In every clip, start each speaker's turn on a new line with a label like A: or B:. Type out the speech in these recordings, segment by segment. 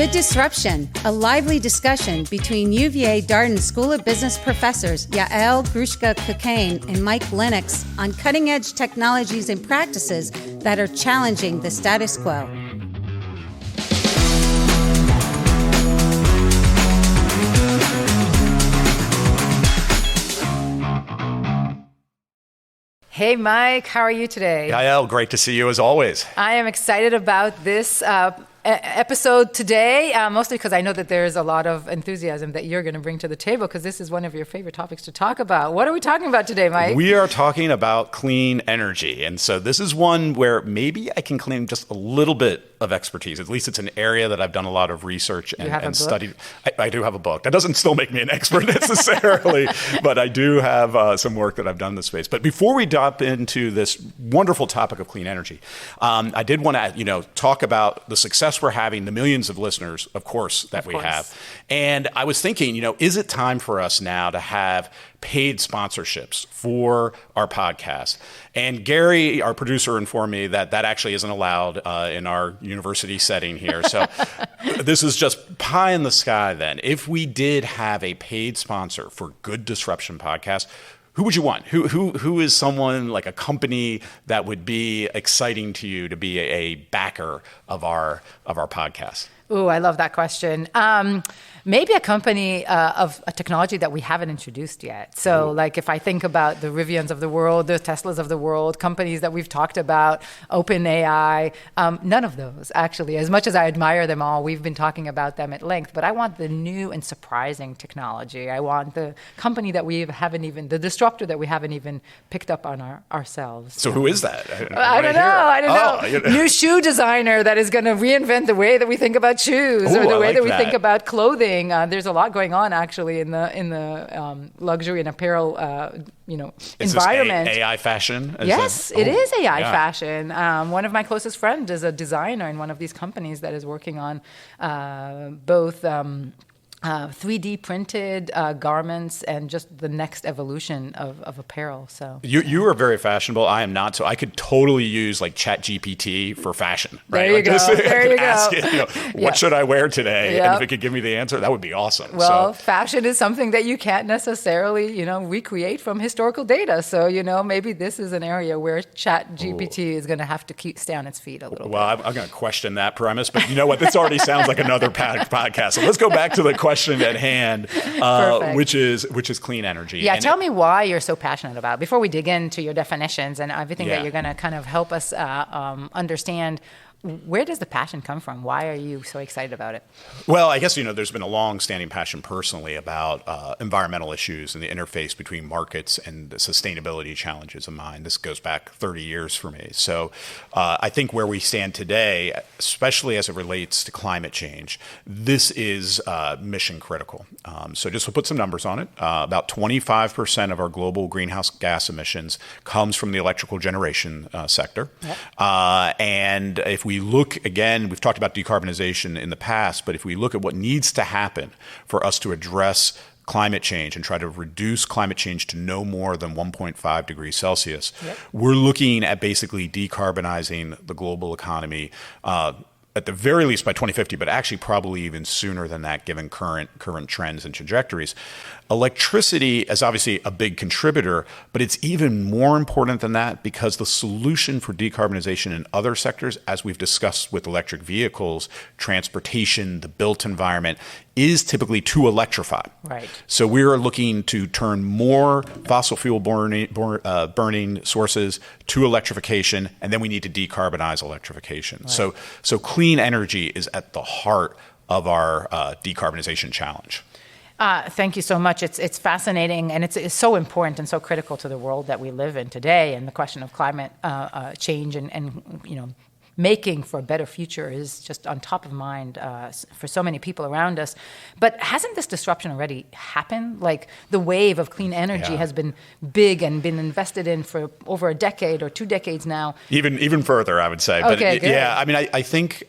A: Good Disruption, a lively discussion between UVA Darden School of Business professors Yael Grushka-Cocaine and Mike Lennox on cutting-edge technologies and practices that are challenging the status quo.
B: Hey, Mike, how are you today?
C: Yael, great to see you as always.
B: I am excited about this episode today, mostly because I know that there's a lot of enthusiasm that you're going to bring to the table, because this is one of your favorite topics to talk about. What are we talking about today, Mike?
C: We are talking about clean energy. And so this is one where maybe I can claim just a little bit of expertise. At least it's an area that I've done a lot of research and studied. I do have a book. That doesn't still make me an expert necessarily, but I do have some work that I've done in this space. But before we dive into this wonderful topic of clean energy, I did want to talk about the success we're having, the millions of listeners, of course, that we have. And I was thinking, is it time for us now to have paid sponsorships for our podcast? And Gary, our producer, informed me that that actually isn't allowed in our university setting here. So this is just pie in the sky then. If we did have a paid sponsor for Good Disruption podcast, who would you want? Who is someone, like a company, that would be exciting to you to be a backer of our podcast?
B: Ooh, I love that question. Maybe a company of a technology that we haven't introduced yet. So like if I think about the Rivians of the world, the Teslas of the world, companies that we've talked about, OpenAI, none of those actually. As much as I admire them all, we've been talking about them at length, but I want the new and surprising technology. I want the company that the disruptor that we haven't even picked up on ourselves.
C: So who is that?
B: I don't know. New shoe designer that is going to reinvent the way that we think about shoes or the way that we think about clothing. There's a lot going on actually in the luxury and apparel environment.
C: Is this AI fashion?
B: Yes, it is AI fashion. One of my closest friends is a designer in one of these companies that is working on both 3D printed garments and just the next evolution of apparel. So
C: you are very fashionable. I am not. So I could totally use like ChatGPT for fashion. Right?
B: There you go. There you go.
C: Ask it, what should I wear today?
B: Yep.
C: And if it could give me the answer, that would be awesome.
B: Well, fashion is something that you can't necessarily, recreate from historical data. So, maybe this is an area where ChatGPT is going to have to stay on its feet a little bit.
C: Well, I'm going to question that premise, but you know what? This already sounds like another podcast. So let's go back to the question at hand, which is clean energy.
B: Yeah, tell me why you're so passionate about it before we dig into your definitions and everything that you're going to kind of help us understand. Where does the passion come from? Why are you so excited about it?
C: Well, I guess, there's been a long-standing passion personally about environmental issues and the interface between markets and the sustainability challenges of mine. This goes back 30 years for me. So I think where we stand today, especially as it relates to climate change, this is mission critical. So just to put some numbers on it, about 25% of our global greenhouse gas emissions comes from the electrical generation sector. Yep. And if we look, again, we've talked about decarbonization in the past, but if we look at what needs to happen for us to address climate change and try to reduce climate change to no more than 1.5 degrees Celsius, we're looking at basically decarbonizing the global economy at the very least by 2050, but actually probably even sooner than that, given current trends and trajectories. Electricity is obviously a big contributor, but it's even more important than that because the solution for decarbonization in other sectors, as we've discussed with electric vehicles, transportation, the built environment, is typically to electrify.
B: Right. So
C: we're looking to turn more fossil fuel burning sources to electrification, and then we need to decarbonize electrification. Right. So clean energy is at the heart of our decarbonization challenge.
B: Thank you so much. It's fascinating, and it's so important and so critical to the world that we live in today. And the question of climate change and making for a better future is just on top of mind for so many people around us. But hasn't this disruption already happened? Like the wave of clean energy has been big and been invested in for over a decade or 2 decades now.
C: Even further, I would say.
B: Okay,
C: but I mean, I think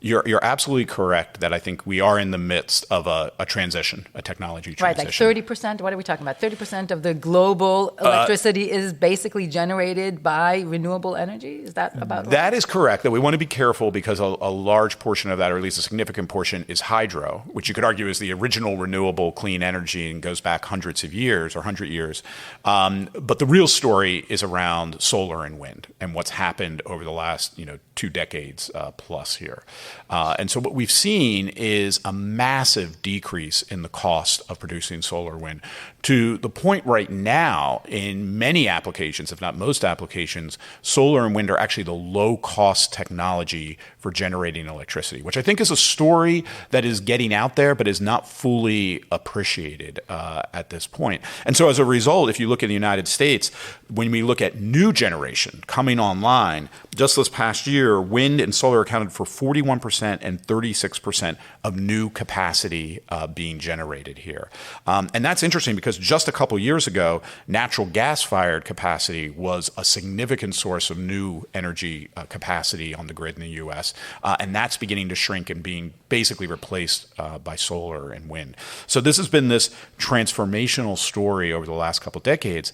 C: You're absolutely correct that I think we are in the midst of a transition, a technology transition.
B: Right, like 30%, what are we talking about? 30% of the global electricity is basically generated by renewable energy? Is that about right?
C: That is correct, that we want to be careful because a large portion of that, or at least a significant portion, is hydro, which you could argue is the original renewable clean energy and goes back hundreds of years or 100 years. But the real story is around solar and wind and what's happened over the last 2 decades plus here. And so what we've seen is a massive decrease in the cost of producing solar and wind to the point right now in many applications, if not most applications, solar and wind are actually the low-cost technology for generating electricity, which I think is a story that is getting out there but is not fully appreciated at this point. And so as a result, if you look in the United States, when we look at new generation coming online, just this past year, wind and solar accounted for 41% and 36% of new capacity being generated here. And that's interesting because just a couple years ago, natural gas-fired capacity was a significant source of new energy capacity on the grid in the U.S., and that's beginning to shrink and being basically replaced by solar and wind. So this has been this transformational story over the last couple decades,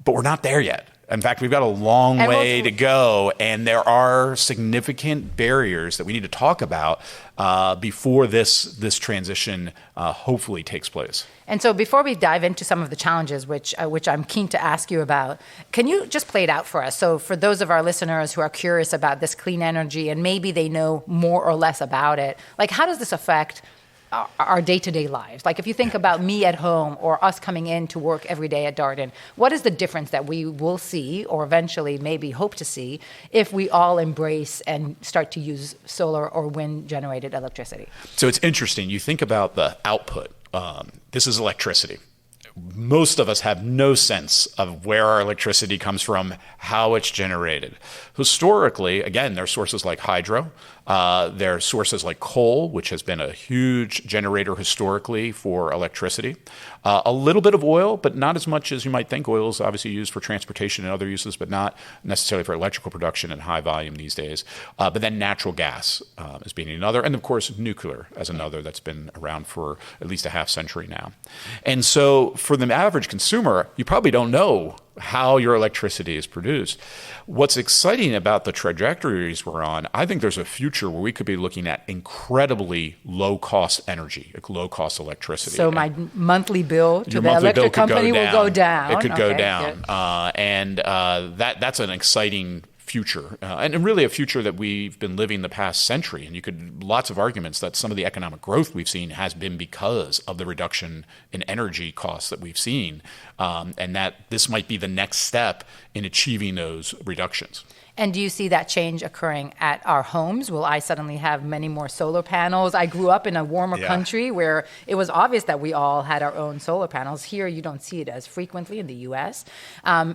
C: but we're not there yet. In fact, we've got a long way to go, and there are significant barriers that we need to talk about before this transition hopefully takes place.
B: And so before we dive into some of the challenges, which I'm keen to ask you about, can you just play it out for us? So for those of our listeners who are curious about this clean energy and maybe they know more or less about it, like how does this affect our day-to-day lives? Like if you think about me at home or us coming in to work every day at Darden, what is the difference that we will see or eventually maybe hope to see if we all embrace and start to use solar or wind-generated electricity?
C: So it's interesting. You think about the output. This is electricity. Most of us have no sense of where our electricity comes from, how it's generated. Historically, again, there are sources like hydro. There are sources like coal, which has been a huge generator historically for electricity. A little bit of oil, but not as much as you might think. Oil is obviously used for transportation and other uses, but not necessarily for electrical production in high volume these days. But then natural gas as being another, and of course nuclear as another that's been around for at least a half century now. And so for the average consumer, you probably don't know how your electricity is produced. What's exciting about the trajectories we're on, I think there's a future where we could be looking at incredibly low-cost energy, like low-cost electricity.
B: So my monthly bill to the electric company will go down.
C: It could go down. And that's an exciting future, and really a future that we've been living the past century. And lots of arguments that some of the economic growth we've seen has been because of the reduction in energy costs that we've seen, and that this might be the next step in achieving those reductions.
B: And do you see that change occurring at our homes? Will I suddenly have many more solar panels? I grew up in a warmer country where it was obvious that we all had our own solar panels. Here, you don't see it as frequently in the U.S.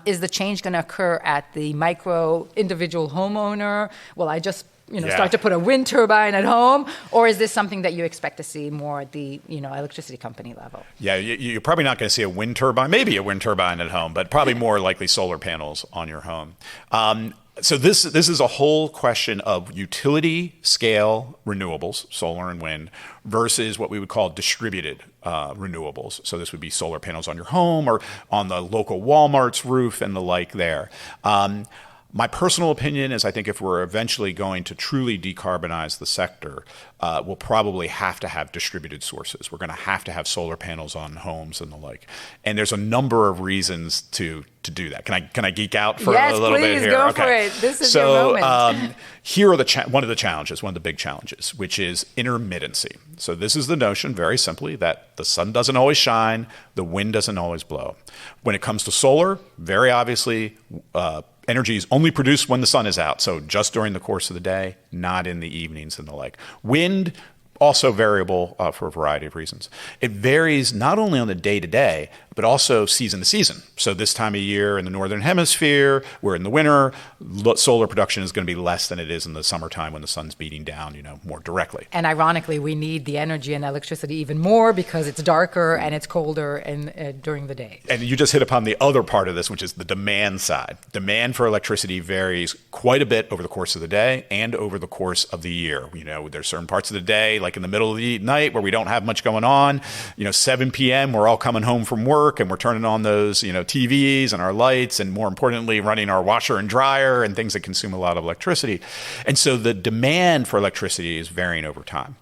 B: Is the change going to occur at the micro individual homeowner? Will I just start to put a wind turbine at home? Or is this something that you expect to see more at the electricity company level? Yeah,
C: you're probably not going to see a wind turbine, maybe a wind turbine at home, but probably more likely solar panels on your home. So this is a whole question of utility scale renewables, solar and wind, versus what we would call distributed renewables. So this would be solar panels on your home or on the local Walmart's roof and the like there. My personal opinion is I think if we're eventually going to truly decarbonize the sector, we'll probably have to have distributed sources. We're going to have solar panels on homes and the like. And there's a number of reasons to do that. Can I geek out for a little bit here?
B: Yes, please, go for it. This is your moment.
C: Here are one of the big challenges, which is intermittency. So this is the notion, very simply, that the sun doesn't always shine, the wind doesn't always blow. When it comes to solar, very obviously, energy is only produced when the sun is out, so just during the course of the day, not in the evenings and the like. Wind, also variable for a variety of reasons. It varies not only on the day-to-day, but also season to season. So this time of year in the Northern Hemisphere, we're in the winter, solar production is going to be less than it is in the summertime when the sun's beating down, more directly.
B: And ironically, we need the energy and electricity even more because it's darker and it's colder during the day.
C: And you just hit upon the other part of this, which is the demand side. Demand for electricity varies quite a bit over the course of the day and over the course of the year. There's certain parts of the day, like in the middle of the night where we don't have much going on. 7 p.m., we're all coming home from work and we're turning on those, TVs and our lights, and more importantly, running our washer and dryer and things that consume a lot of electricity. And so the demand for electricity is varying over time.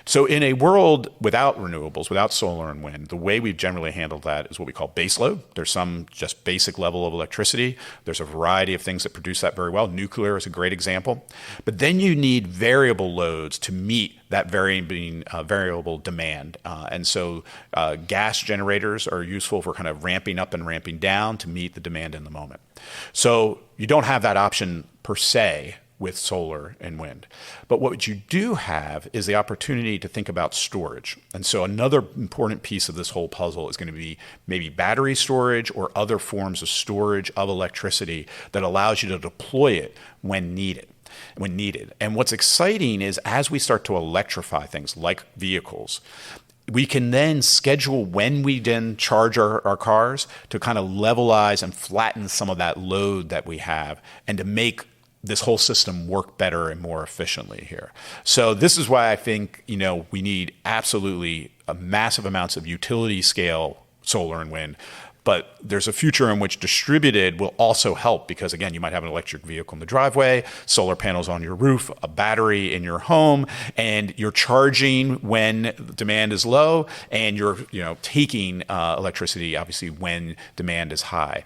C: So in a world without renewables, without solar and wind, the way we've generally handled that is what we call baseload. There's some just basic level of electricity. There's a variety of things that produce that very well. Nuclear is a great example. But then you need variable loads to meet that variable demand. And so gas generators are useful for kind of ramping up and ramping down to meet the demand in the moment. So you don't have that option per se with solar and wind. But what you do have is the opportunity to think about storage. And so another important piece of this whole puzzle is going to be maybe battery storage or other forms of storage of electricity that allows you to deploy it when needed. And what's exciting is as we start to electrify things like vehicles, we can then schedule when we then charge our cars to kind of levelize and flatten some of that load that we have and to make this whole system work better and more efficiently here. So this is why I think, we need absolutely massive amounts of utility scale solar and wind. But there's a future in which distributed will also help because, again, you might have an electric vehicle in the driveway, solar panels on your roof, a battery in your home, and you're charging when demand is low, and you're taking electricity, obviously, when demand is high.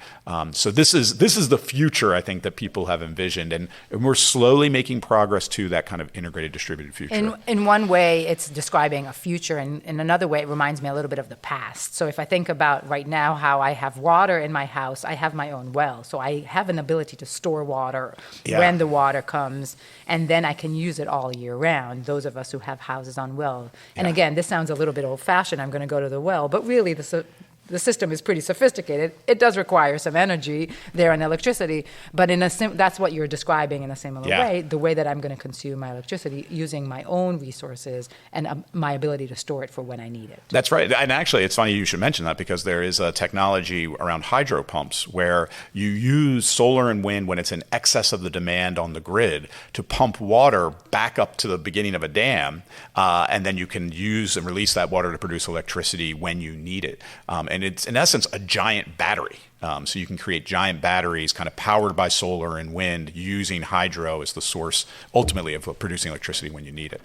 C: So this is the future, I think, that people have envisioned. And we're slowly making progress to that kind of integrated distributed future.
B: In one way, it's describing a future, and in another way, it reminds me a little bit of the past. So if I think about right now how I have water in my house, I have my own well. So I have an ability to store water when the water comes, and then I can use it all year round, those of us who have houses on well. And again, this sounds a little bit old-fashioned, I'm going to go to the well, but really the system is pretty sophisticated. It does require some energy there and electricity, but that's what you're describing in a similar way, the way that I'm going to consume my electricity using my own resources and my ability to store it for when I need it.
C: That's right. And actually, it's funny you should mention that because there is a technology around hydro pumps where you use solar and wind when it's in excess of the demand on the grid to pump water back up to the beginning of a dam, and then you can use and release that water to produce electricity when you need it. And it's, in essence, a giant battery. So you can create giant batteries kind of powered by solar and wind using hydro as the source, ultimately, of producing electricity when you need it.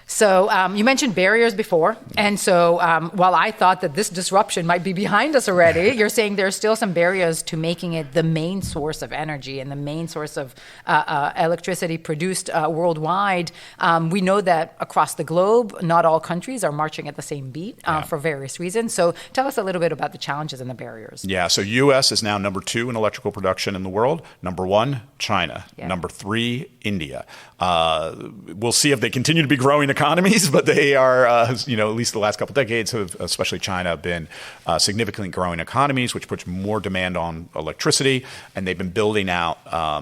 B: So you mentioned barriers before. And so while I thought that this disruption might be behind us already, you're saying there are still some barriers to making it the main source of energy and the main source of electricity produced worldwide. We know that across the globe, not all countries are marching at the same beat for various reasons. So tell us a little bit about the challenges and the barriers.
C: Yeah, so U.S. is now number 2 in electrical production in the world. Number 1, China. Number 3, India. We'll see if they continue to be growing economies, but they are, at least the last couple of decades, have, especially China, been significantly growing economies, which puts more demand on electricity, and they've been building out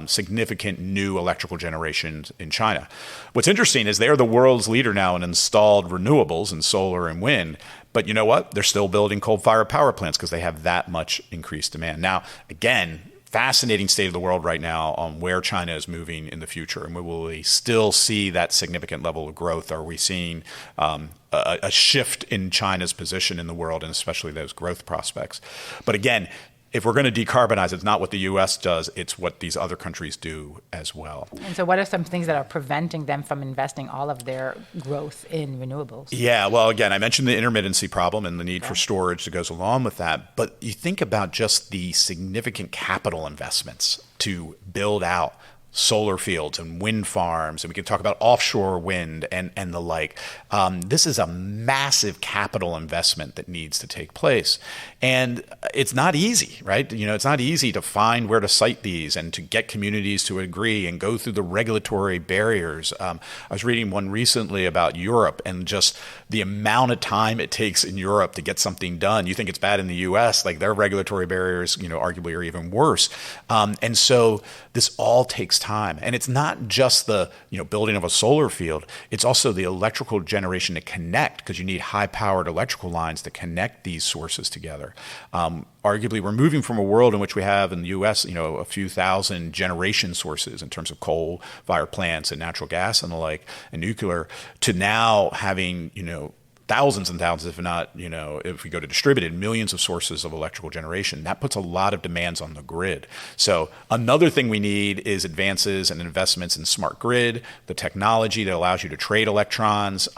C: significant new electrical generations in China. What's interesting is they're the world's leader now in installed renewables and solar and wind. But you know what? They're still building coal-fired power plants because they have that much increased demand. Now, again, fascinating state of the world right now on where China is moving in the future. And will we still see that significant level of growth? Are we seeing a shift in China's position in the world, and especially those growth prospects? But again, if we're going to decarbonize, it's not what the U.S. does, it's what these other countries do as well.
B: And so what are some things that are preventing them from investing all of their growth in renewables?
C: Yeah, well, again, I mentioned the intermittency problem and the need for storage that goes along with that. But you think about just the significant capital investments to build out solar fields and wind farms, and we can talk about offshore wind and the like. This is a massive capital investment that needs to take place. And it's not easy, right? It's not easy to find where to site these and to get communities to agree and go through the regulatory barriers. I was reading one recently about Europe and just the amount of time it takes in Europe to get something done. You think it's bad in the US, like their regulatory barriers, arguably are even worse. And so this all takes time. And it's not just the, building of a solar field. It's also the electrical generation to connect, because you need high-powered electrical lines to connect these sources together. Arguably, we're moving from a world in which we have in the U.S., a few thousand generation sources in terms of coal-fired plants and natural gas and the like, and nuclear, to now having, thousands and thousands, if not, if we go to distributed, millions of sources of electrical generation. That puts a lot of demands on the grid. So another thing we need is advances and investments in smart grid, the technology that allows you to trade electrons.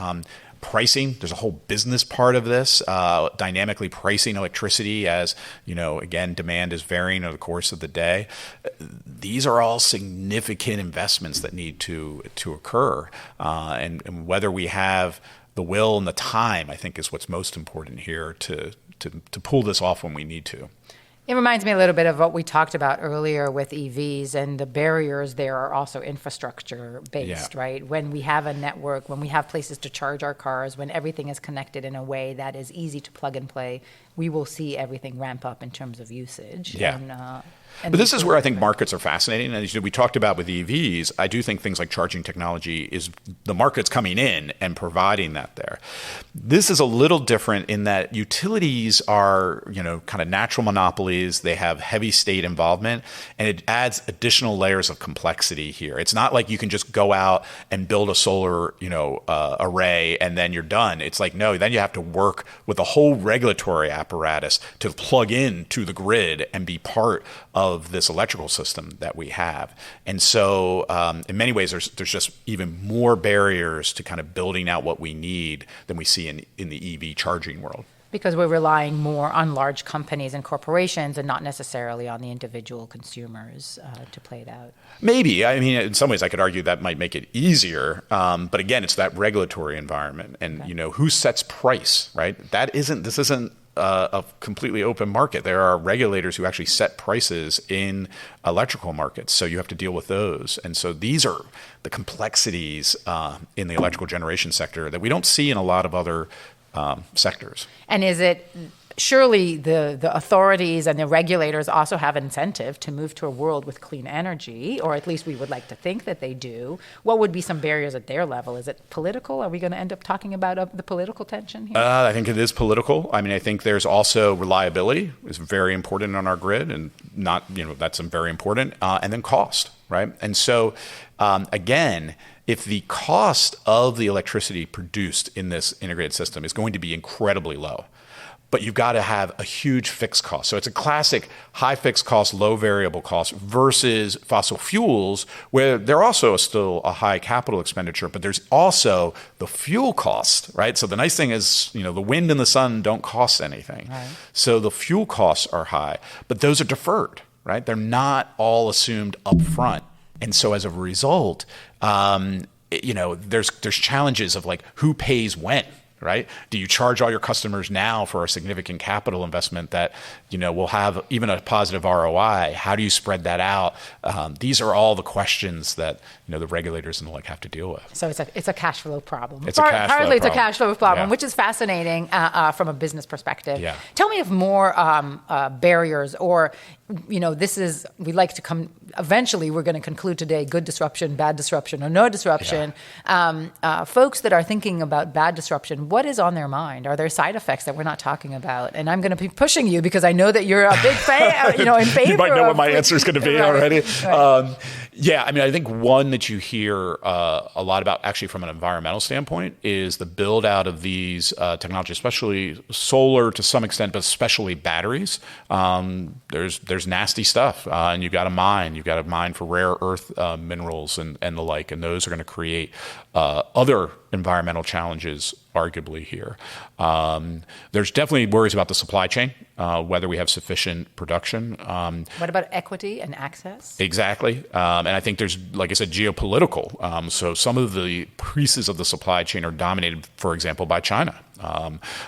C: Pricing, there's a whole business part of this, dynamically pricing electricity as, again, demand is varying over the course of the day. These are all significant investments that need to occur. And whether we have the will and the time, I think, is what's most important here to pull this off when we need to.
B: It reminds me a little bit of what we talked about earlier with EVs, and the barriers there are also infrastructure based, right? When we have a network, when we have places to charge our cars, when everything is connected in a way that is easy to plug and play, we will see everything ramp up in terms of usage.
C: Yeah. But this is where I think markets are fascinating. And as we talked about with EVs, I do think things like charging technology is the market's coming in and providing that there. This is a little different in that utilities are, kind of natural monopolies. They have heavy state involvement, and it adds additional layers of complexity here. It's not like you can just go out and build a solar, array and then you're done. It's like, no, then you have to work with a whole regulatory apparatus to plug in to the grid and be part of this electrical system that we have. And so in many ways, there's just even more barriers to kind of building out what we need than we see in the EV charging world. Because
B: we're relying more on large companies and corporations and not necessarily on the individual consumers to play it out. Maybe. I mean, in some ways, I could argue that might make it easier. But again, it's that regulatory environment. And, who sets price, right? This isn't a completely open market. There are regulators who actually set prices in electrical markets. So you have to deal with those. And so these are the complexities in the electrical generation sector that we don't see in a lot of other sectors. And is it surely the authorities and the regulators also have incentive to move to a world with clean energy, or at least we would like to think that they do? What would be some barriers at their level? Is it political? Are we going to end up talking about the political tension here? I think it is political. I mean, I think there's also reliability is very important on our grid, and not, that's very important. And then cost, right? And so, again, if the cost of the electricity produced in this integrated system is going to be incredibly low, but you've got to have a huge fixed cost. So it's a classic high fixed cost, low variable cost versus fossil fuels, where they're also still a high capital expenditure, but there's also the fuel cost, right? So the nice thing is, the wind and the sun don't cost anything. Right. So the fuel costs are high, but those are deferred, right? They're not all assumed up front. And so as a result, there's challenges of like who pays when, right? Do you charge all your customers now for a significant capital investment that, will have even a positive ROI? How do you spread that out? These are all the questions that, the regulators and the like have to deal with. So it's a cash flow problem. It's a cash flow problem, which is fascinating from a business perspective. Yeah. Tell me of more barriers or, we like to come, eventually we're going to conclude today, good disruption, bad disruption, or no disruption. Yeah. Folks that are thinking about bad disruption, what is on their mind? Are there side effects that we're not talking about? And I'm going to be pushing you because I know that you're a big fan, in favor. You might know what my answer is going to be already. Right. I think one that you hear a lot about, actually from an environmental standpoint, is the build out of these technologies, especially solar to some extent, but especially batteries. There's nasty stuff, and you've got to mine for rare earth minerals and the like, and those are going to create other environmental challenges
C: arguably here. There's definitely worries about the supply chain, whether we have sufficient production.
B: What about equity and access?
C: Exactly. And I think there's, like I said, geopolitical. So some of the pieces of the supply chain are dominated, for example, by China.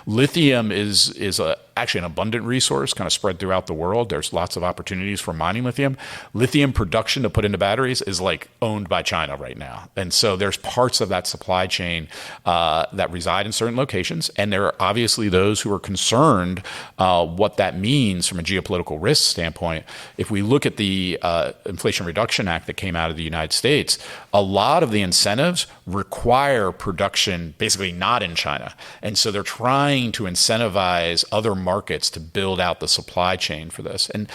C: Lithium is actually an abundant resource kind of spread throughout the world. There's lots of opportunities for mining lithium. Lithium production to put into batteries is like owned by China right now. And so there's parts of that supply chain that reside in certain locations. And there are obviously those who are concerned what that means from a geopolitical risk standpoint. If we look at the Inflation Reduction Act that came out of the United States, a lot of the incentives require production basically not in China. And so they're trying to incentivize other markets to build out the supply chain for this. And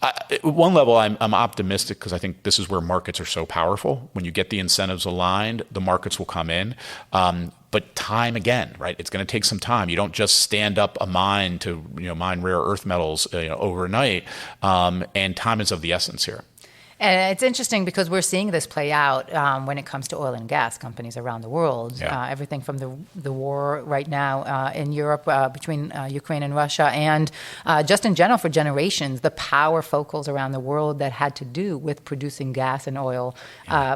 C: at one level, I'm optimistic because I think this is where markets are so powerful. When you get the incentives aligned, the markets will come in. But time again, right? It's going to take some time. You don't just stand up a mine to mine rare earth metals overnight. And time is of the essence here.
B: And it's interesting because we're seeing this play out when it comes to oil and gas companies around the world.
C: Yeah.
B: Everything from the war right now in Europe between Ukraine and Russia, and just in general for generations, the power focals around the world that had to do with producing gas and oil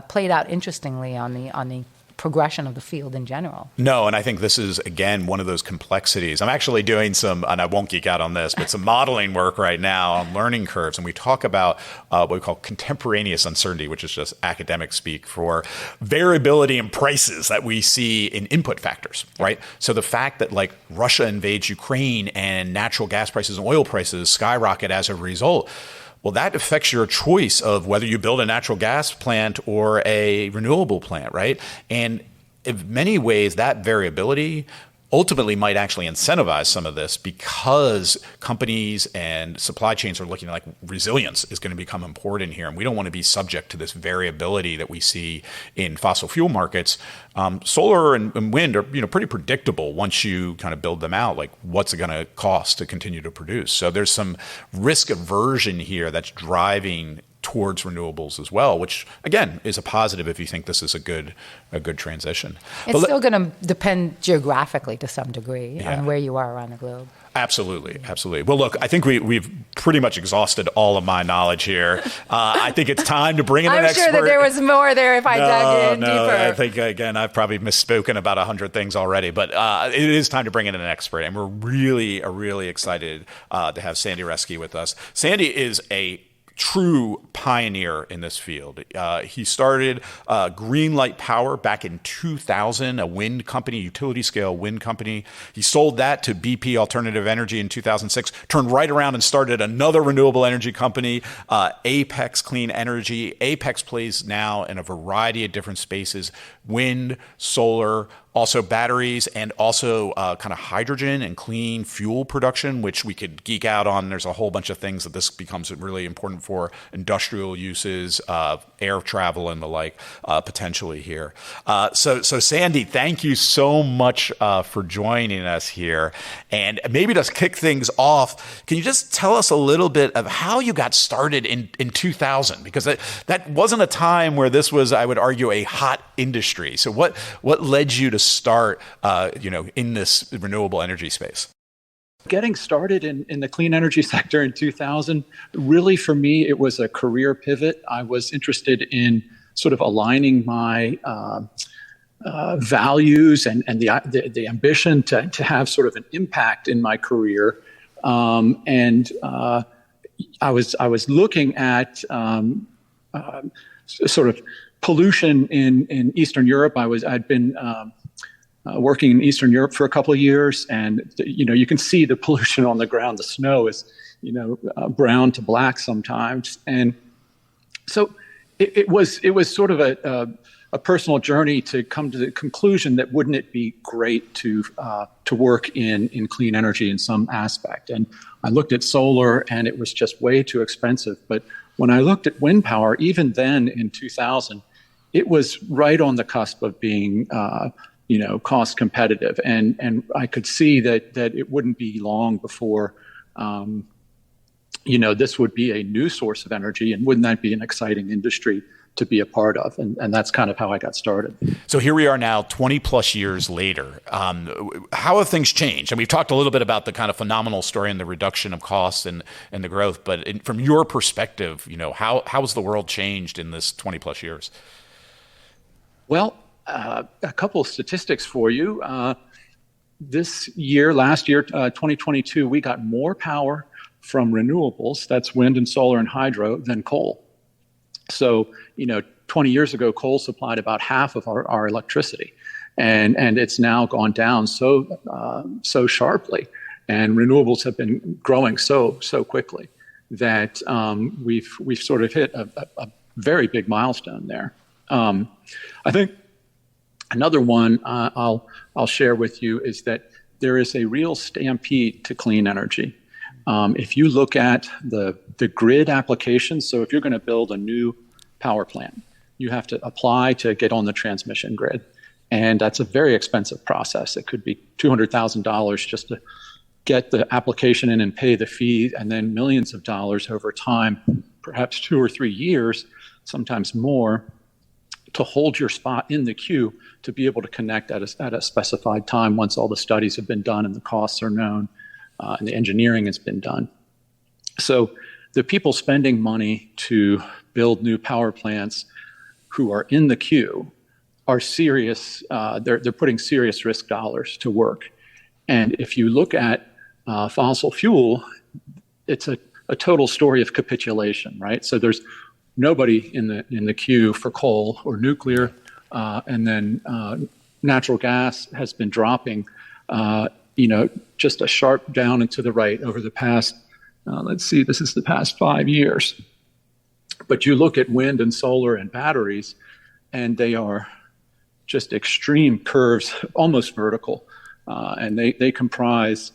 B: played out interestingly on the progression of the field in general.
C: No, and I think this is, again, one of those complexities. I'm actually doing some, and I won't geek out on this, but some modeling work right now on learning curves. And we talk about what we call contemporaneous uncertainty, which is just academic speak for variability in prices that we see in input factors, right? So the fact that like Russia invades Ukraine and natural gas prices and oil prices skyrocket as a result, well, that affects your choice of whether you build a natural gas plant or a renewable plant, right? And in many ways, that variability ultimately might actually incentivize some of this because companies and supply chains are looking like resilience is going to become important here. And we don't want to be subject to this variability that we see in fossil fuel markets. Solar and wind are pretty predictable once you kind of build them out, like what's it going to cost to continue to produce. So there's some risk aversion here that's driving towards renewables as well, which again is a positive if you think this is a good transition.
B: It's still going to depend geographically to some degree on where you are around the globe.
C: Absolutely. Well, look, I think we've pretty much exhausted all of my knowledge here. I think it's time to bring in an expert.
B: I'm sure that there was more there if I dug in deeper.
C: I think, again, I've probably misspoken about 100 things already, but it is time to bring in an expert. And we're really excited to have Sandy Reisky with us. Sandy is a true pioneer in this field. He started Greenlight Power back in 2000, a wind company, utility scale wind company. He sold that to BP Alternative Energy in 2006, turned right around and started another renewable energy company, Apex Clean Energy. Apex plays now in a variety of different spaces, wind, solar, also batteries, and also kind of hydrogen and clean fuel production, which we could geek out on. There's a whole bunch of things that this becomes really important for industrial uses, air travel and the like, potentially here. So Sandy, thank you so much for joining us here. And maybe to kick things off, can you just tell us a little bit of how you got started in 2000? Because that wasn't a time where this was, I would argue, a hot industry. So what led you to start in this renewable energy space?
D: Getting started in the clean energy sector in 2000, really for me, it was a career pivot. I was interested in sort of aligning my values and the ambition to have sort of an impact in my career. I was looking at sort of pollution in Eastern Europe. I'd been working in Eastern Europe for a couple of years, and you can see the pollution on the ground. The snow is brown to black sometimes, and so it was sort of a personal journey to come to the conclusion that wouldn't it be great to work in clean energy in some aspect. And I looked at solar, and it was just way too expensive. But when I looked at wind power, even then in 2000, it was right on the cusp of being cost competitive, and I could see that it wouldn't be long before this would be a new source of energy, and wouldn't that be an exciting industry to be a part of. And that's kind of how I got started.
C: So here we are now 20 plus years later. How have things changed? And we've talked a little bit about the kind of phenomenal story and the reduction of costs and the growth, but from your perspective, how has the world changed in this 20 plus years?
D: Well, a couple of statistics for you. Last year, 2022, we got more power from renewables, that's wind and solar and hydro, than coal. So, 20 years ago, coal supplied about half of our electricity, and it's now gone down so sharply, and renewables have been growing so quickly that we've sort of hit a very big milestone there. I think another one I'll share with you is that there is a real stampede to clean energy. If you look at the grid applications, so if you're going to build a new power plant, you have to apply to get on the transmission grid. And that's a very expensive process. It could be $200,000 just to get the application in and pay the fee, and then millions of dollars over time, perhaps 2 or 3 years, sometimes more, to hold your spot in the queue to be able to connect at a specified time once all the studies have been done and the costs are known and the engineering has been done. So the people spending money to build new power plants who are in the queue are serious. They're putting serious risk dollars to work. And if you look at fossil fuel, it's a total story of capitulation, right? So there's nobody in the queue for coal or nuclear, and then natural gas has been dropping, just a sharp down and to the right over the past. This is the past 5 years. But you look at wind and solar and batteries, and they are just extreme curves, almost vertical, and they comprise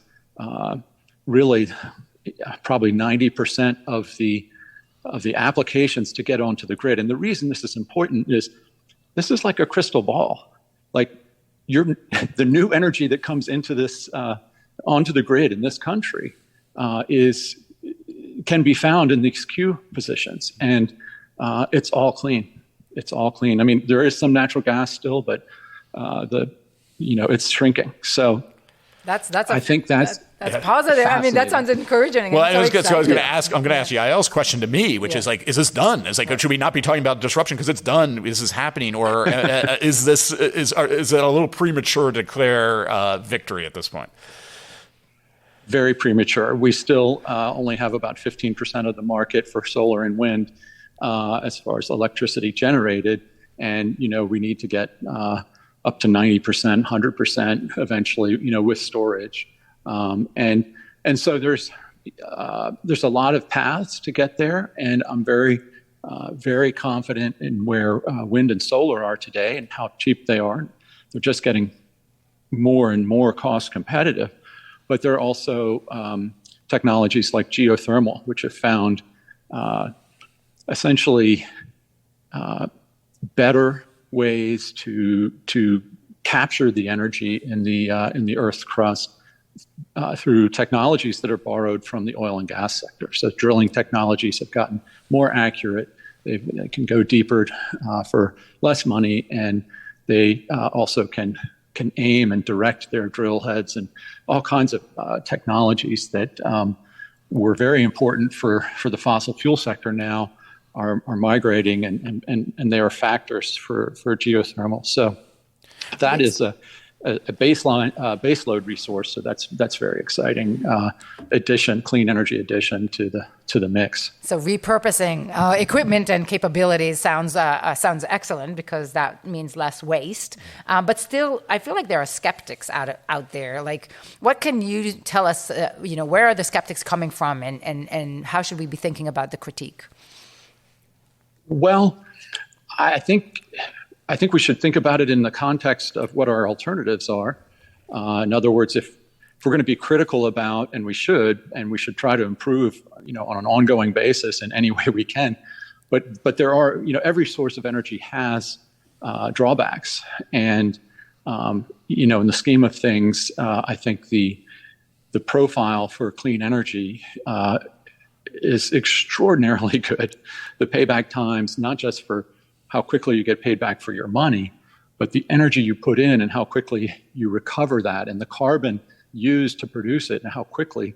D: really probably 90% of the applications to get onto the grid. And the reason this is important is this is like a crystal ball. Like the new energy that comes into this onto the grid in this country can be found in these queue positions, and it's all clean. It's all clean. I mean, there is some natural gas still, but it's shrinking. So I think that's
B: positive. I mean, that sounds encouraging.
C: Well, I was going to ask Yael's question to me, which is like, is this done? It's like, should we not be talking about disruption because it's done? Is this happening, or is it a little premature to declare victory at this point?
D: Very premature. We still only have about 15% of the market for solar and wind as far as electricity generated, and we need to get up to 90%, 100% eventually, with storage. And so there's a lot of paths to get there, and I'm very, very confident in where wind and solar are today and how cheap they are. They're just getting more and more cost competitive, but there are also technologies like geothermal, which have found essentially better ways to capture the energy in the Earth's crust through technologies that are borrowed from the oil and gas sector. So drilling technologies have gotten more accurate. They can go deeper for less money, and they also can aim and direct their drill heads, and all kinds of technologies that were very important for the fossil fuel sector now are migrating, and they are factors for geothermal. So that is a baseload resource. So that's very exciting clean energy addition to the mix.
B: So repurposing equipment and capabilities sounds excellent, because that means less waste. But still, I feel like there are skeptics out there. Like, what can you tell us? Where are the skeptics coming from, and how should we be thinking about the critique?
D: Well, I think we should think about it in the context of what our alternatives are. In other words, if we're going to be critical about, and we should try to improve, on an ongoing basis in any way we can. But there are, every source of energy has drawbacks, and in the scheme of things, I think the profile for clean energy is extraordinarily good. The payback times, not just for how quickly you get paid back for your money, but the energy you put in and how quickly you recover that, and the carbon used to produce it, and how quickly,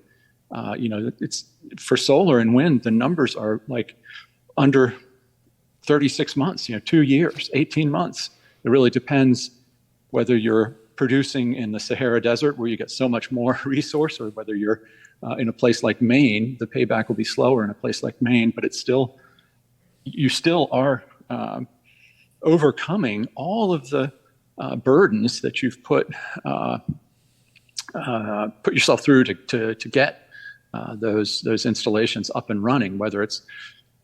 D: it's for solar and wind, the numbers are like under 36 months, 2 years, 18 months. It really depends whether you're producing in the Sahara Desert where you get so much more resource, or whether you're in a place like Maine. The payback will be slower in a place like Maine, but you still are overcoming all of the burdens that you've put yourself through to get those installations up and running, whether it's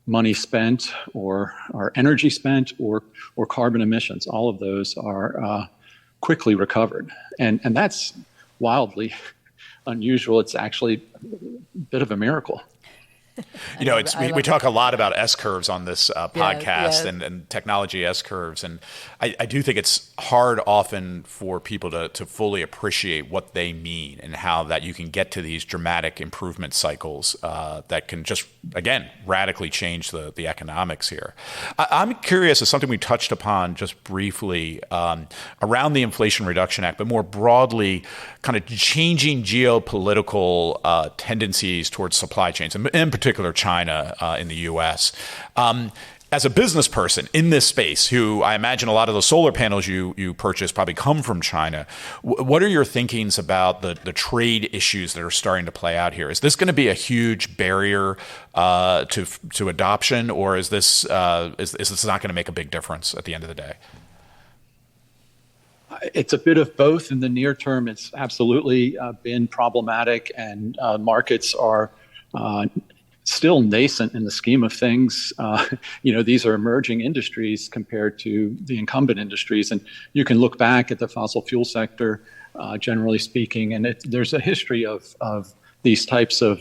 D: money spent or energy spent or carbon emissions. All of those are quickly recovered, and that's wildly unusual. It's actually a bit of a miracle.
C: We talk a lot about S-curves on this podcast and technology S-curves. And I do think it's hard often for people to fully appreciate what they mean and how that you can get to these dramatic improvement cycles that can just, again, radically change the economics here. I'm curious, as something we touched upon just briefly around the Inflation Reduction Act, but more broadly, kind of changing geopolitical tendencies towards supply chains, and in particular China in the U.S. As a business person in this space, who I imagine a lot of the solar panels you purchase probably come from China, what are your thinkings about the trade issues that are starting to play out here? Is this going to be a huge barrier to adoption, or is this not going to make a big difference at the end of the day?
D: It's a bit of both. In the near term, it's absolutely been problematic, and markets are still nascent in the scheme of things. These are emerging industries compared to the incumbent industries. And you can look back at the fossil fuel sector, generally speaking, and there's a history of these types of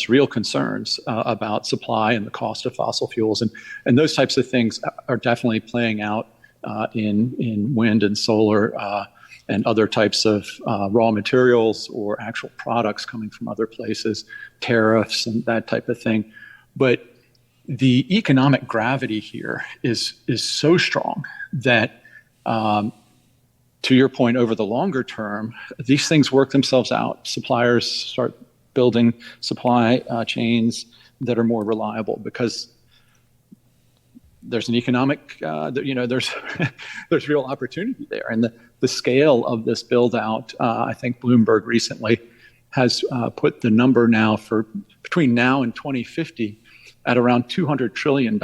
D: real concerns about supply and the cost of fossil fuels. And those types of things are definitely playing out in wind and solar and other types of raw materials or actual products coming from other places, tariffs and that type of thing. But the economic gravity here is so strong that, to your point, over the longer term, these things work themselves out. Suppliers start building supply chains that are more reliable because there's an economic, there's real opportunity there. And the scale of this build out, I think Bloomberg recently has put the number now for between now and 2050 at around $200 trillion,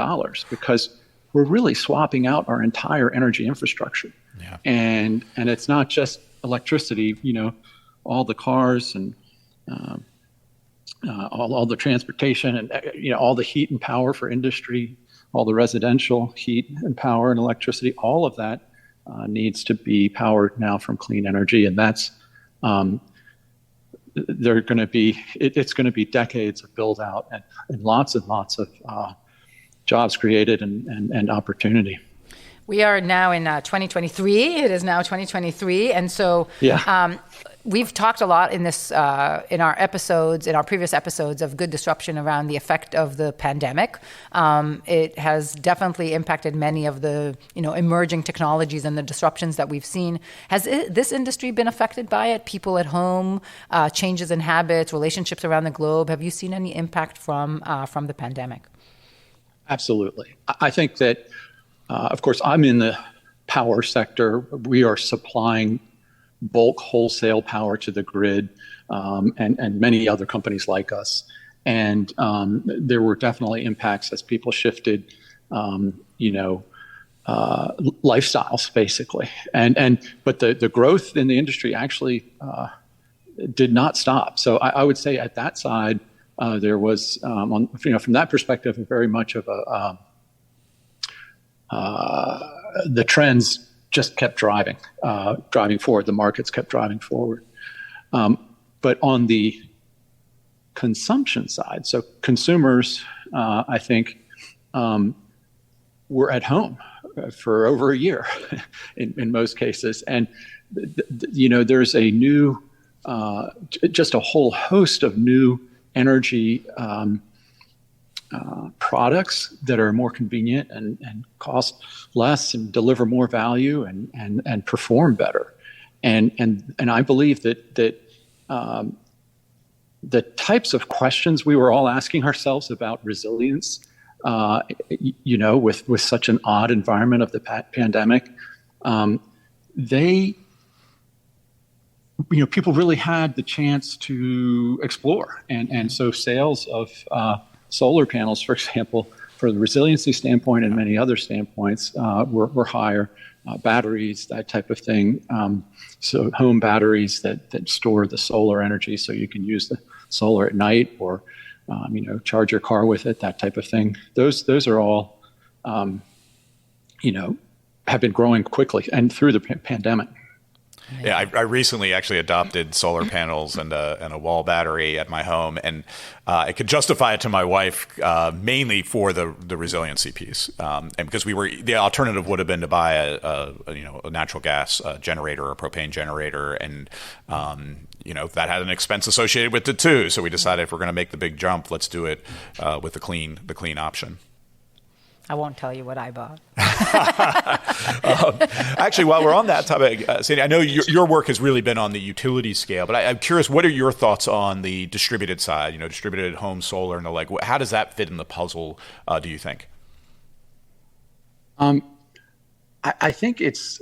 D: because we're really swapping out our entire energy infrastructure. Yeah. And it's not just electricity, all the cars and all the transportation and all the heat and power for industry, all the residential heat and power and electricity, all of that needs to be powered now from clean energy. And that's it's going to be decades of build out and lots of jobs created and opportunity.
B: We are now in 2023. It is now 2023. And so we've talked a lot in this, in our previous episodes of Good Disruption around the effect of the pandemic. It has definitely impacted many of the, emerging technologies and the disruptions that we've seen. Has this industry been affected by it? People at home, changes in habits, relationships around the globe. Have you seen any impact from the pandemic?
D: Absolutely. I think that, of course, I'm in the power sector. We are supplying bulk wholesale power to the grid, and many other companies like us. And there were definitely impacts as people shifted, lifestyles, basically. But the growth in the industry actually did not stop. So I would say at that side, there was, from that perspective, very much of the trends just kept driving forward. The markets kept driving forward. But on the consumption side, so consumers, I think, were at home for over a year in most cases. And, there's a new, just a whole host of new energy products that are more convenient and cost less and deliver more value and perform better. And I believe that the types of questions we were all asking ourselves about resilience, with such an odd environment of the pandemic, people really had the chance to explore. And so sales of solar panels, for example, for the resiliency standpoint and many other standpoints, were higher. Batteries, that type of thing. So home batteries that store the solar energy so you can use the solar at night or, charge your car with it, that type of thing. Those are all, have been growing quickly and through the pandemic.
C: Yeah, I recently actually adopted solar panels and a wall battery at my home, and I could justify it to my wife mainly for the resiliency piece, and because the alternative would have been to buy a natural gas generator or a propane generator, and that had an expense associated with it too. So we decided if we're going to make the big jump, let's do it with the clean option.
B: I won't tell you what I bought.
C: Actually, while we're on that topic, Sandy, I know your work has really been on the utility scale, but I'm curious, what are your thoughts on the distributed side, distributed home solar and the like? How does that fit in the puzzle, do you think?
D: I think it's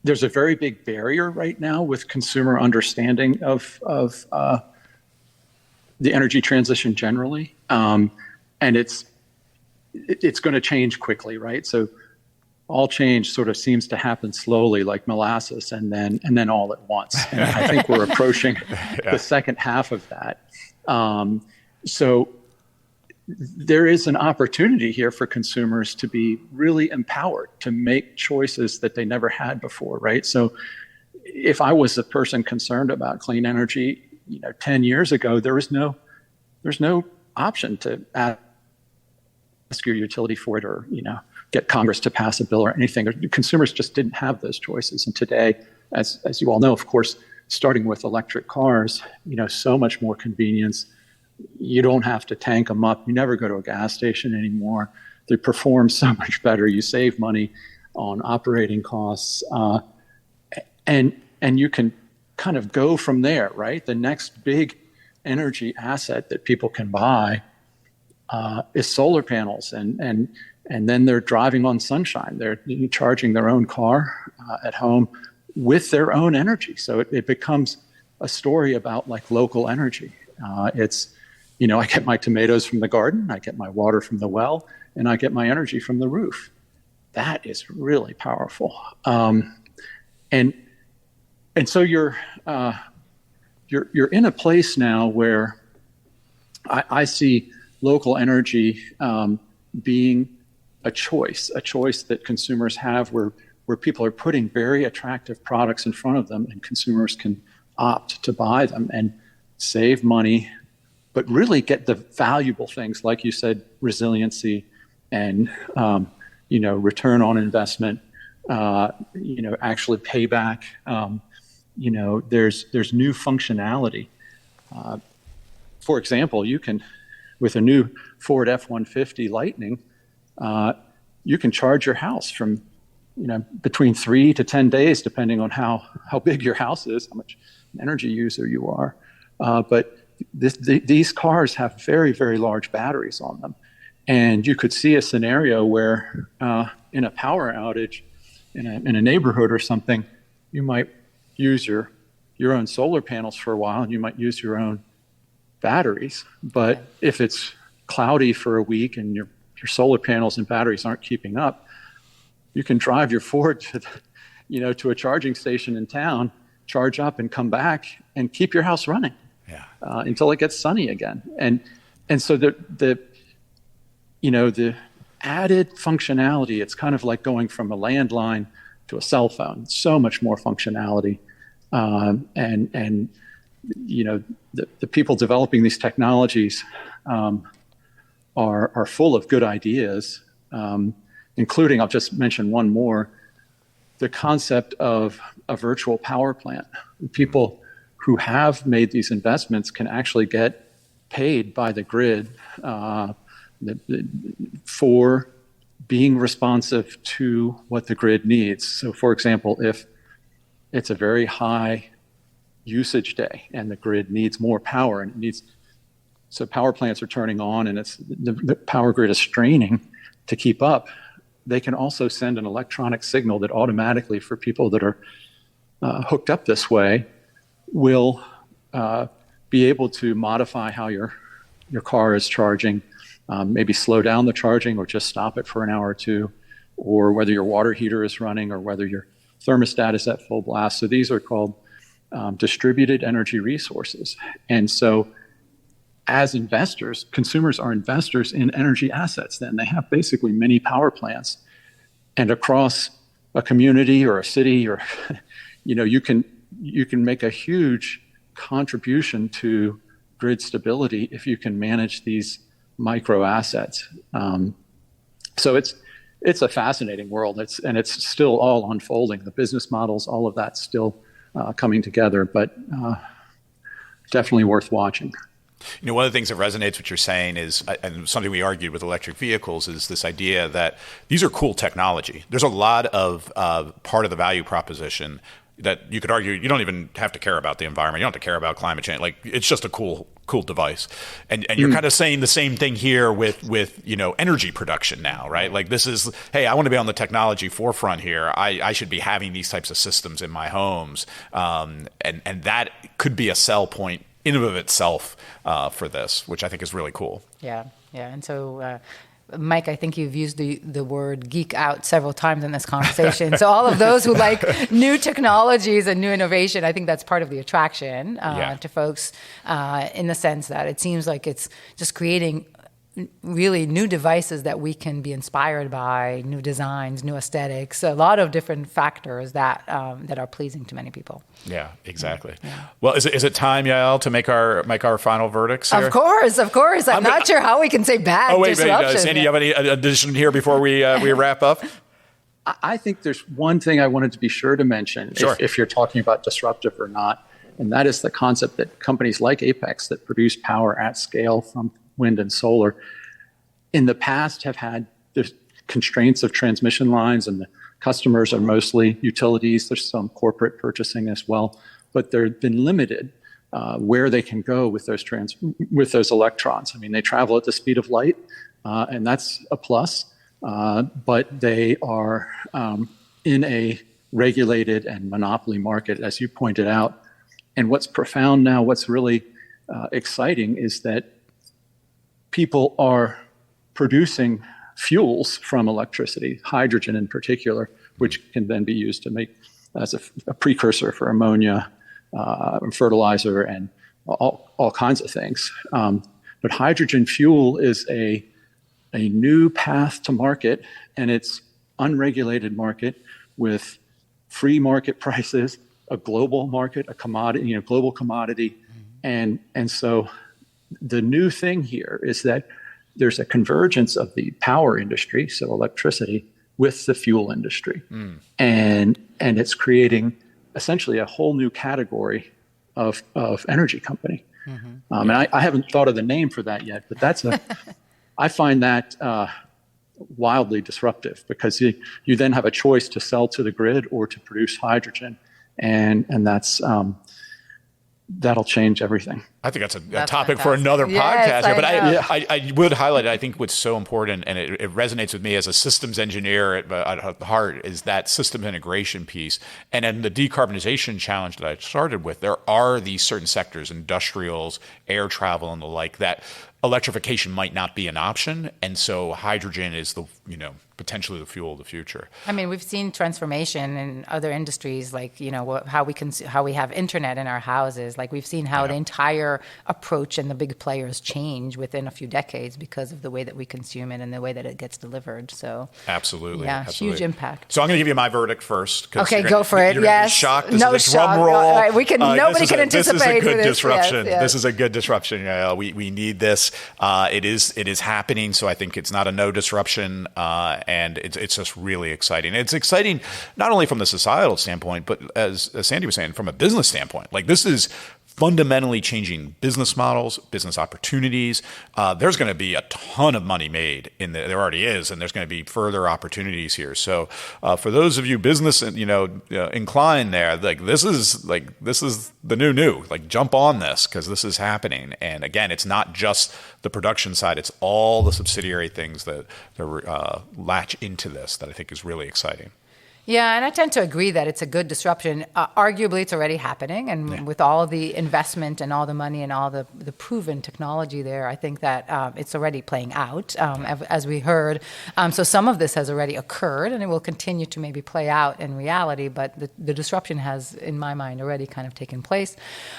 D: there's a very big barrier right now with consumer understanding of the energy transition generally, and it's going to change quickly, right? So all change sort of seems to happen slowly, like molasses, and then all at once. And I think we're approaching the second half of that. So there is an opportunity here for consumers to be really empowered to make choices that they never had before, right? So if I was a person concerned about clean energy, 10 years ago, there's no option to ask your utility for it or, get Congress to pass a bill or anything. Consumers just didn't have those choices. And today, as you all know, of course, starting with electric cars, so much more convenience. You don't have to tank them up. You never go to a gas station anymore. They perform so much better. You save money on operating costs. And you can kind of go from there, right? The next big energy asset that people can buy is solar panels, and then they're driving on sunshine. They're charging their own car at home with their own energy. So it becomes a story about like local energy. It's, I get my tomatoes from the garden, I get my water from the well, and I get my energy from the roof. That is really powerful. And so you're in a place now where I see local energy being a choice that consumers have where people are putting very attractive products in front of them and consumers can opt to buy them and save money, but really get the valuable things, like you said, resiliency and, return on investment, actually payback. There's new functionality. For example, you can, with a new Ford F-150 Lightning, you can charge your house from, between 3 to 10 days, depending on how big your house is, how much energy user you are. But these cars have very, very large batteries on them. And you could see a scenario where in a power outage in a neighborhood or something, you might use your own solar panels for a while, and you might use your own batteries. But if it's cloudy for a week and your solar panels and batteries aren't keeping up, you can drive your Ford to a charging station in town, charge up and come back and keep your house running until it gets sunny again. And so the added functionality, it's kind of like going from a landline to a cell phone. So much more functionality. The people developing these technologies are full of good ideas, including, I'll just mention one more, the concept of a virtual power plant. People who have made these investments can actually get paid by the grid for being responsive to what the grid needs. So, for example, if it's a very high usage day and the grid needs more power, and so power plants are turning on and the power grid is straining to keep up, they can also send an electronic signal that automatically, for people that are hooked up this way, will be able to modify how your car is charging, maybe slow down the charging or just stop it for an hour or two, or whether your water heater is running or whether your thermostat is at full blast. So these are called distributed energy resources. And so as investors, consumers are investors in energy assets. Then they have basically many power plants, and across a community or a city, or you can make a huge contribution to grid stability if you can manage these micro assets. So it's a fascinating world. It's still all unfolding. The business models, all of that's still coming together, but definitely worth watching.
C: One of the things that resonates what you're saying is, and something we argued with electric vehicles, is this idea that these are cool technology. There's a lot of part of the value proposition that you could argue you don't even have to care about the environment. You don't have to care about climate change. Like, it's just a cool device. And you're kind of saying the same thing here with energy production now, right? Like, this is, hey, I want to be on the technology forefront here. I should be having these types of systems in my homes. And that could be a sell point in and of itself for this, which I think is really cool.
B: Yeah. And so, Mike, I think you've used the word geek out several times in this conversation. So all of those who like new technologies and new innovation, I think that's part of the attraction to folks, in the sense that it seems like it's just creating really new devices that we can be inspired by, new designs, new aesthetics, a lot of different factors that are pleasing to many people.
C: Yeah, exactly. Yeah. Well, is it time, Yael, to make our final verdicts here?
B: Of course. I'm not sure how we can say bad.
C: Oh, wait, Sandy, you have any addition here before we wrap up?
D: I think there's one thing I wanted to be sure to mention,
C: sure,
D: if you're talking about disruptive or not, and that is the concept that companies like Apex that produce power at scale from wind and solar in the past have had the constraints of transmission lines, and the customers are mostly utilities. There's some corporate purchasing as well, but they've been limited where they can go with those electrons. I mean, they travel at the speed of light, and that's a plus, but they are in a regulated and monopoly market, as you pointed out. And what's profound now, what's really exciting, is that people are producing fuels from electricity, hydrogen in particular, which can then be used to make as a precursor for ammonia, fertilizer, and all kinds of things. But hydrogen fuel is a new path to market, and it's unregulated market with free market prices, a global market, a commodity, global commodity, and so the new thing here is that there's a convergence of the power industry, so electricity, with the fuel industry. And it's creating essentially a whole new category of energy company. And I haven't thought of the name for that yet, but I find that wildly disruptive, because you then have a choice to sell to the grid or to produce hydrogen. And that'll change everything.
C: I think that's a topic fantastic for another podcast. But I would highlight it. I think what's so important, and it resonates with me as a systems engineer at heart, is that system integration piece. And then the decarbonization challenge that I started with, there are these certain sectors, industrials, air travel, and the like, that electrification might not be an option. And so hydrogen is potentially the fuel of the future.
B: I mean, we've seen transformation in other industries, like, how we have internet in our houses. Like, we've seen how the entire approach and the big players change within a few decades because of the way that we consume it and the way that it gets delivered. So
C: absolutely.
B: Huge impact.
C: So I'm going to give you my verdict first.
B: Okay, go for it. Yes.
C: Shocked.
B: No shock.
C: Drum roll.
B: All right, nobody can anticipate.
C: This is a good disruption.
B: Yes.
C: This is a good disruption. We need this. It is happening. So I think it's not a no disruption. And it's just really exciting. It's exciting not only from the societal standpoint, but as Sandy was saying, from a business standpoint. Like, this is fundamentally changing business models, business opportunities. There's going to be a ton of money made there already is, and there's going to be further opportunities here. So for those of you business, inclined there, this is the new, jump on this because this is happening. And again, it's not just the production side, it's all the subsidiary things that latch into this that I think is really exciting.
B: Yeah, and I tend to agree that it's a good disruption. Arguably, it's already happening. And with all the investment and all the money and all the proven technology there, I think that it's already playing out, as we heard. So some of this has already occurred, and it will continue to maybe play out in reality. But the disruption has, in my mind, already kind of taken place.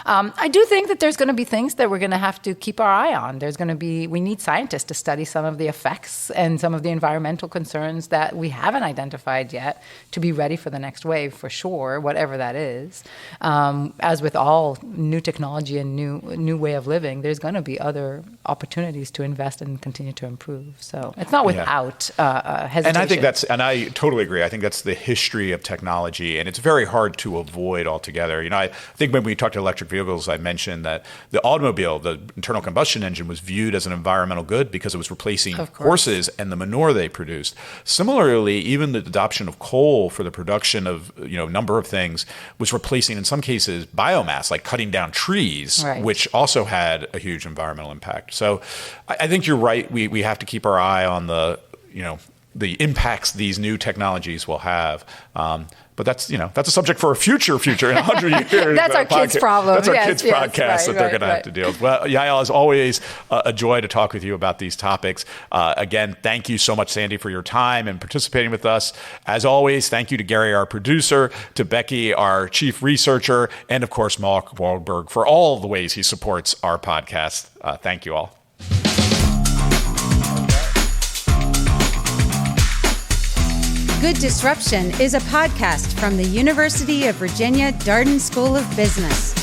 B: I do think that there's going to be things that we're going to have to keep our eye on. We need scientists to study some of the effects and some of the environmental concerns that we haven't identified yet to be ready for the next wave, for sure, whatever that is. As with all new technology and new way of living, there's going to be other opportunities to invest and continue to improve. So it's not without hesitation.
C: And I totally agree. I think that's the history of technology, and it's very hard to avoid altogether. I think when we talked to electric vehicles, I mentioned that the automobile, the internal combustion engine, was viewed as an environmental good because it was replacing horses and the manure they produced. Similarly, even the adoption of coal for the production of a number of things was replacing, in some cases, biomass, like cutting down trees, which also had a huge environmental impact. So I think you're right. We have to keep our eye on the impacts these new technologies will have. But that's a subject for a future in 100 years.
B: That's our kids' problem.
C: That's our kids' podcast that they're going to have to deal with. Well, Yael, as always, a joy to talk with you about these topics. Again, thank you so much, Sandy, for your time and participating with us. As always, thank you to Gary, our producer, to Becky, our chief researcher, and of course, Mark Wahlberg for all the ways he supports our podcast. Thank you all.
A: Good Disruption is a podcast from the University of Virginia Darden School of Business.